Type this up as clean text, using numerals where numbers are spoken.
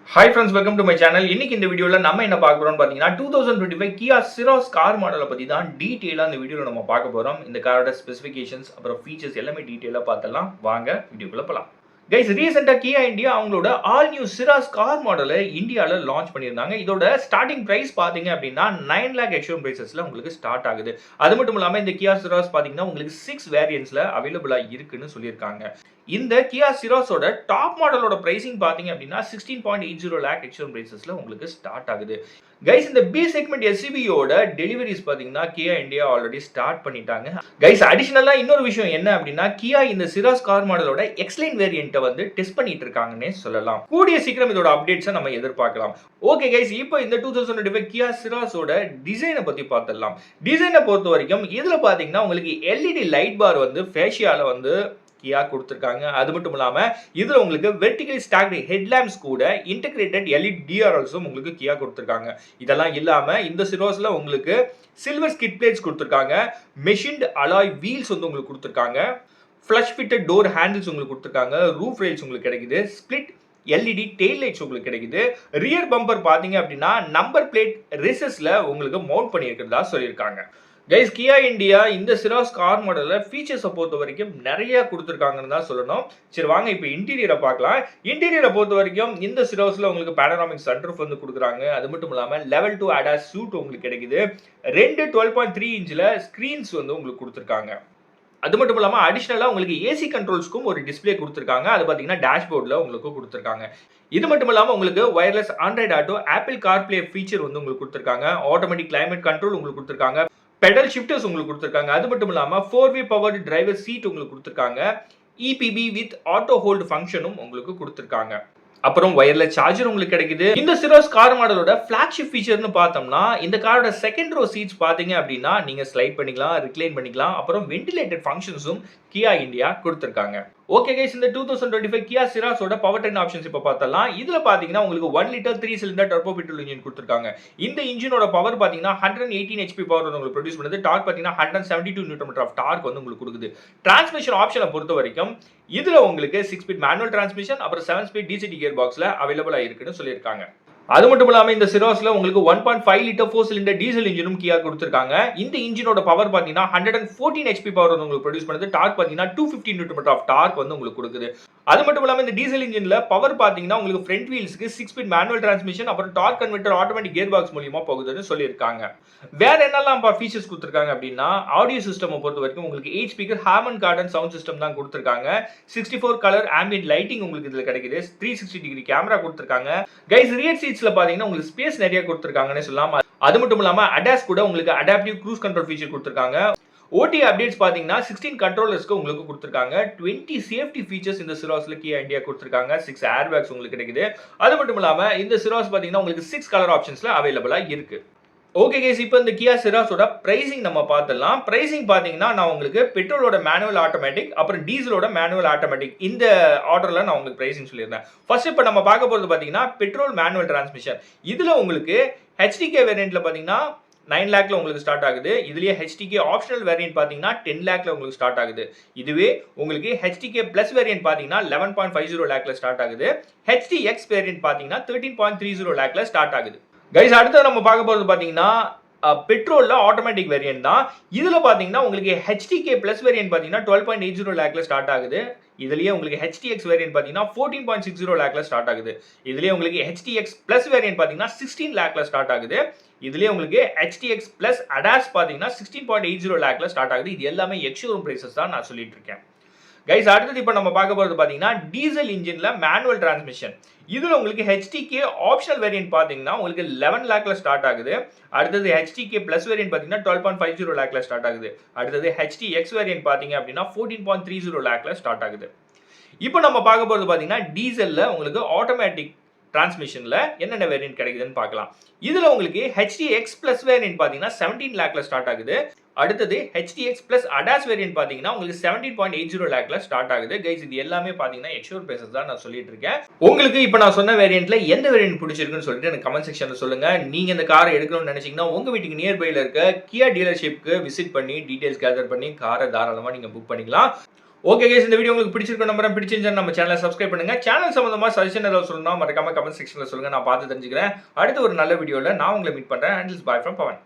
Hi friends, welcome to my channel. இன்னைக்கு இந்த வீடியோல நம்ம என்ன பார்க்க போறோம்னு பாத்தீங்கன்னா 2025 Kia Ceros கார் மாடலை பத்தி தான் டீடைலா இந்த வீடியோல நம்ம பார்க்க போறோம். இந்த காரோட ஸ்பெசிஃபிகேஷன்ஸ் அப்புறம் ஃபீச்சர்ஸ் எல்லாமே டீடைலா பார்த்தலாம். வாங்க வீடியோக்குள்ள போலாம். கைஸ் ரீசெண்டா Kia India அவங்களோட ஆல் நியூ Ceros கார் மாடலை இந்தியால லான்ச் பண்ணியிருந்தாங்க. இதோட ஸ்டார்டிங் பிரைஸ் பாத்தீங்க அப்படின்னா 9 lakh எக்ஸ்ஷோரூம் பிரைசஸ்ல உங்களுக்கு ஸ்டார்ட் ஆகுது. அது மட்டும் இல்லாம இந்த Kia Ceros பாத்தீங்கன்னா உங்களுக்கு 6 வேரியன்ட்ஸ்ல அவைலபிளா இருக்குன்னு சொல்லியிருக்காங்க. இந்த Kia Cerosோட டாப் மாடலோட பிரைசிங் பாத்தீங்க அப்படின்னா 16.80 lakh எக்ஸ்ஷோரூம் பிரைசஸ்ல உங்களுக்கு ஸ்டார்ட் ஆகுது. கைஸ் இந்த பி செக்மெண்ட் எஸ்யூவியோட டெலிவரிஸ் பாத்தீங்கன்னா Kia India ஆல்ரெடி ஸ்டார்ட் பண்ணிட்டாங்க. கைஸ் அடிஷனலா இன்னொரு விஷயம் என்ன அப்படின்னா Kia இந்த Ceros கார் மாடலோட எக்ஸ்லைன் வேரியன்ட்டை வந்து டெஸ்ட் பண்ணிட்டு இருக்காங்கன்னே சொல்லலாம். கூடிய சீக்கிரம் இதோட அப்டேட்ஸை நம்ம எதிர்பார்க்கலாம். ஓகே கைஸ், இப்போ இந்த 2025 Kia Cerosோட டிசைனை பத்தி பார்த்துடலாம். டிசைனை பொறுத்த வரைக்கும் இதுல பாத்தீங்கன்னா உங்களுக்கு எல்இடி லைட் பார் வந்து ஃபேஷியால வந்து Kia கொடுத்திருக்காங்க. அது மட்டும் இல்லாம இதுல உங்களுக்கு வெர்டிகல் ஸ்டாக்டு ஹெட்லாம்ப்ஸ் கூட இன்டகிரேட்டட் எல்இடி டிஆர்எல்ஸும் உங்களுக்கு Kia கொடுத்திருக்காங்க. இதெல்லாம் இல்லாம இந்த Cerosல உங்களுக்கு சில்வர் ஸ்கிட் பிளேட்ஸ் கொடுத்திருக்காங்க. மெஷின்ட் அலாய் வீல்ஸ் வந்து உங்களுக்கு கொடுத்திருக்காங்க. ஃப்ளஷ் ஃபிட்டட் டோர் ஹேண்டில்ஸ் உங்களுக்கு கொடுத்திருக்காங்க. ரூஃப் ரெயில்ஸ் உங்களுக்கு கிடைக்குது. ஸ்பிளிட் எல்இடி டெயில் லைட்ஸ் உங்களுக்கு கிடைக்குது. ரியர் பம்பர் பாத்தீங்க அப்படின்னா நம்பர் பிளேட் ரிசஸ்ல உங்களுக்கு மவுண்ட் பண்ணியிருக்கிறதா சொல்லியிருக்காங்க. கைஸ் Kia India இந்த Ceros கார் மாடலில் ஃபீச்சர்ஸை பொறுத்த வரைக்கும் நிறைய கொடுத்துருக்காங்கன்னு தான் சொல்லணும். சரி வாங்க இப்போ இன்டீரியரை பார்க்கலாம். இன்டீரியரை பொறுத்த வரைக்கும் இந்த Cerosல உங்களுக்கு பேனராமிக் சன்ரூஃப் வந்து கொடுக்குறாங்க. அது மட்டும் இல்லாமல் லெவல் 2 ADAS சூட் உங்களுக்கு கிடைக்குது. 12.3 இன்ச்சில் ஸ்க்ரீன்ஸ் வந்து உங்களுக்கு கொடுத்துருக்காங்க. அது மட்டும் இல்லாமல் அடிஷனலாக உங்களுக்கு ஏசி கண்ட்ரோல்ஸ்க்கும் ஒரு டிஸ்பிளே கொடுத்துருக்காங்க. அது பார்த்தீங்கன்னா டேஷ்போர்டில் உங்களுக்கு கொடுத்துருக்காங்க. இது மட்டும் இல்லாமல் உங்களுக்கு wireless Android auto apple CarPlay feature வந்து உங்களுக்கு கொடுத்துருக்காங்க. ஆட்டோமேட்டிக் கிளைமேட் கண்ட்ரோல் உங்களுக்கு கொடுத்துருக்காங்க. பெடல் ஷிஃப்டர்ஸ் உங்களுக்கு கொடுத்துருக்காங்க. அது மட்டும் இல்லாம 4V பவர்டு டிரைவர் சீட் உங்களுக்கு கொடுத்துருக்காங்க. EPB வித் ஆட்டோ ஹோல்டு ஃபங்க்ஷனும் உங்களுக்கு கொடுத்துருக்காங்க. அப்புறம் வயர்லெஸ் சார்ஜர் உங்களுக்கு கிடைக்குது. இந்த Ceros கார் மாடலோட ஃபிளாக்ஷிப் ஃபீச்சர்னு பார்த்தோம்னா இந்த காரோட செகண்ட் ரோ சீட்ஸ் பாத்தீங்க அப்படின்னா நீங்க ஸ்லைட் பண்ணிக்கலாம், ரிக்ளைன் பண்ணிக்கலாம். அப்புறம் வென்டிலேட்டட் ஃபங்க்ஷன்ஸும் Kia India கொடுத்துருக்காங்க. ஓகே கைஸ், இந்த 2025 Kia Cerosோட பவர் ட்ரெயின் ஆப்ஷன்ஸ் இப்போ பார்த்தலாம். இதுல பாத்தீங்கன்னா உங்களுக்கு 1 litre 3 cylinder turbo petrol engine கொடுத்துருக்காங்க. இந்த இன்ஜினோட பவர் பாத்தீங்கன்னா 118 HP பவர் வந்து உங்களுக்கு ப்ரொடியூஸ் பண்ணுது. டார்க் பாத்தீங்கன்னா 172 Nm ஆஃப் டார்க் வந்து உங்களுக்கு கொடுக்குது. டிரான்ஸ்மிஷன் ஆப்ஷனை பொறுத்த வரைக்கும் இதுல உங்களுக்கு 6 ஸ்பீட் மேனுவல் டிரான்ஸ்மிஷன் அப்புறம் 7 ஸ்பீட் டிசிடி கியர் பாக்ஸ்ல அவைலபிளா இருக்குன்னு சொல்லியிருக்காங்க. அது மட்டும் இல்லாம இந்த Cerosல உங்களுக்கு 1.5 லிட்டர் 4 சிலிண்டர் டீசல் இன்ஜினும் Kia கொடுத்திருக்காங்க. இந்த இன்ஜினோட பவர் பாத்தீங்கன்னா 114 HP பவர் வந்து உங்களுக்கு ப்ரொடியூஸ் பண்ணுது. டார்க் பாத்தீங்கன்னா 250 Nm ஆஃப் டார்க் வந்து உங்களுக்கு கொடுக்குது. அது மட்டும் இல்லாம இந்த டீசல் இன்ஜின்ல பவர் பாத்தீங்கன்னா உங்களுக்கு ஃப்ரண்ட் வீல்ஸ்க்கு 6 ஸ்பீட் மேனுவல் டிரான்ஸ்மிஷன் அப்புறம் dark converter automatic gear box மூலமா போகுதுன்னு சொல்லியிருக்காங்க. வேற என்னெல்லாம் ஃபீச்சர்ஸ் கொடுத்திருக்காங்க அப்படின்னா ஆடியோ சிஸ்டம் பொறுத்த வரைக்கும் உங்களுக்கு 8 speaker Harman Kardon sound system தான் கொடுத்திருக்காங்க. 64 கலர் ஆம்பியன்ட் லைட்டிங் உங்களுக்கு இதுல கிடைக்குது. 360 டிகிரி கேமரா கொடுத்திருக்காங்க. கைஸ் ரியர் சீட்ஸ்ல பாத்தீங்கன்னா உங்களுக்கு ஸ்பேஸ் நிறைய கொடுத்திருக்காங்கன்னு சொல்லலாம். அது மட்டும் இல்லாம ADAS கூட உங்களுக்கு அடாப்டிவ் க்ரூஸ் கண்ட்ரோல் ஃபீச்சர் கொடுத்திருக்காங்க. OTA அப்டேட்ஸ் பாத்தீங்கன்னா 16 கண்ட்ரோலர்ஸ்க்கு உங்களுக்கு கொடுத்திருக்காங்க. 20 சேஃப்டி ஃபீச்சர்ஸ் இந்த Cerosல Kia India கொடுத்திருக்காங்க. 6 ஏர் பேக்ஸ் உங்களுக்கு கிடைக்குது. அது மட்டும் இல்லாம இந்த Ceros பாத்தீங்கன்னா உங்களுக்கு 6 கலர் ஆப்ஷன்ஸ்ல அவைலபிளா இருக்கு. ஓகே கைஸ், இப்போ இந்த Kia Cerosோட பிரைசிங் நம்ம பார்த்தலாம். பிரைசிங் பாத்தீங்கன்னா நான் உங்களுக்கு பெட்ரோலோட மேனுவல் ஆட்டோமேட்டிக் அப்புறம் டீசலோட மேனுவல் ஆட்டோமேட்டிக் இந்த ஆர்டர்ல நான் உங்களுக்கு பிரைசிங் சொல்லியிருந்தேன். ஃபர்ஸ்ட் இப்போ நம்ம பார்க்க போறது பாத்தீங்கன்னா பெட்ரோல் மேனுவல் டிரான்ஸ்மிஷன். இதுல உங்களுக்கு HDK வேரியன்ட்ல பாத்தீங்கன்னா 9 lakhல உங்களுக்கு ஸ்டார்ட் ஆகுது. இதுலயே HDK ஆப்ஷனல் வேரியன்ட் பாத்தீங்கன்னா 10 lakhல உங்களுக்கு ஸ்டார்ட் ஆகுது. இதுவே உங்களுக்கு HDK பிளஸ் வேரியன்ட் பாத்தீங்கன்னா 11.50 lakhல ஸ்டார்ட் ஆகுது. HDX வேரியன்ட் பாத்தீங்கன்னா 13.30 lakhல ஸ்டார்ட் ஆகுது. கைஸ் அடுத்து நம்ம பார்க்க போறது பாத்தீங்கன்னா பெட்ரோல்ல ஆட்டோமேட்டிக் வேரியன்ட் தான். இதுல பாத்தீங்கன்னா உங்களுக்கு HDK பிளஸ் வேரியன்ட் பாத்தீங்கன்னா 12.80 lakhல ஸ்டார்ட் ஆகுது. இதுலயே உங்களுக்கு HDX வேரியன்ட் பாத்தீங்கன்னா 14.60 lakhல ஸ்டார்ட் ஆகுது. இதுலயே உங்களுக்கு HDX பிளஸ் வேரியன்ட் பாத்தீங்கன்னா 16 lakhல ஸ்டார்ட் ஆகுது. இதுலயே உங்களுக்கு HDX பிளஸ் ADAS பாத்தீங்கன்னா 16.80 lakhல ஸ்டார்ட் ஆகுது. இது எல்லாமே எக்ஸ்ஷோரூம் பிரைசஸ் தான் நான் சொல்லிட்டு இருக்கேன். கைஸ் அடுத்து இப்போ நம்ம பார்க்க போறது பாத்தீங்கன்னா டீசல் இன்ஜின்ல மேனுவல் டிரான்ஸ்மிஷன். இதுல உங்களுக்கு HDK ஆப்ஷனல் வேரியன்ட் பாத்தீங்கன்னா உங்களுக்கு 11 lakhல ஸ்டார்ட் ஆகுது. அடுத்தது HDK பிளஸ் வேரியன்ட் பாத்தீங்கன்னா 12.50 lakhல ஸ்டார்ட் ஆகுது. அடுத்தது HDX வேரியன்ட் பாத்தீங்க அப்படின்னா 14.30 lakhல ஸ்டார்ட் ஆகுது. இப்போ நம்ம பார்க்க போறது பாத்தீங்கன்னா டீசல்ல உங்களுக்கு ஆட்டோமேட்டிக் டிரான்ஸ்மிஷன்ல என்னென்ன வேரியன்ட் கிடைக்குதுன்னு பார்க்கலாம். இதுல உங்களுக்கு HDX பிளஸ் வேரியன்ட் பாத்தீங்கன்னா 17 lakhல ஸ்டார்ட் ஆகுது. அடுத்தது HDX பிளஸ் ADAS வேரியன்ட் பாத்தீங்கன்னா உங்களுக்கு 17.80 lakhல ஸ்டார்ட் ஆகுது. கைஸ் இது எல்லாமே பாத்தீங்கன்னா எக்ஸ்ஷோர் பிரைசஸ் தான் நான் சொல்லிட்டு இருக்கேன். உங்களுக்கு இப்போ நான் சொன்ன வேரியன்ட்ல எந்த வேரியன்ட் பிடிச்சிருக்குன்னு சொல்லிட்டு எனக்கு கமெண்ட் செக்ஷன்ல சொல்லுங்க. நீங்க இந்த காரை எடுக்கணும்னு நினைச்சீங்கன்னா உங்க வீட்டுக்கு நியர்பைல இருக்க Kia டீலர்ஷிப்க்கு விசிட் பண்ணி டீடைல்ஸ் கேதர் பண்ணி காரை தாராளமா நீங்க புக் பண்ணிக்கலாம். ஓகே கைஸ், இந்த வீடியோ உங்களுக்கு பிடிச்சிருக்கும் நம்புறேன். பிடிச்சிருந்தா நம்ம சேனலை சப்ஸ்கிரைப் பண்ணுங்க. சேனல் சம்பந்தமா சஜஷன் ஏதாவது சொல்லணும்னா மறக்காம கமெண்ட் செக்ஷன்ல சொல்லுங்க. நான் பார்த்து தெரிஞ்சுக்கிறேன். அடுத்து ஒரு நல்ல வீடியோல நான் உங்களை மீட் பண்றேன். Until bye from Pawan.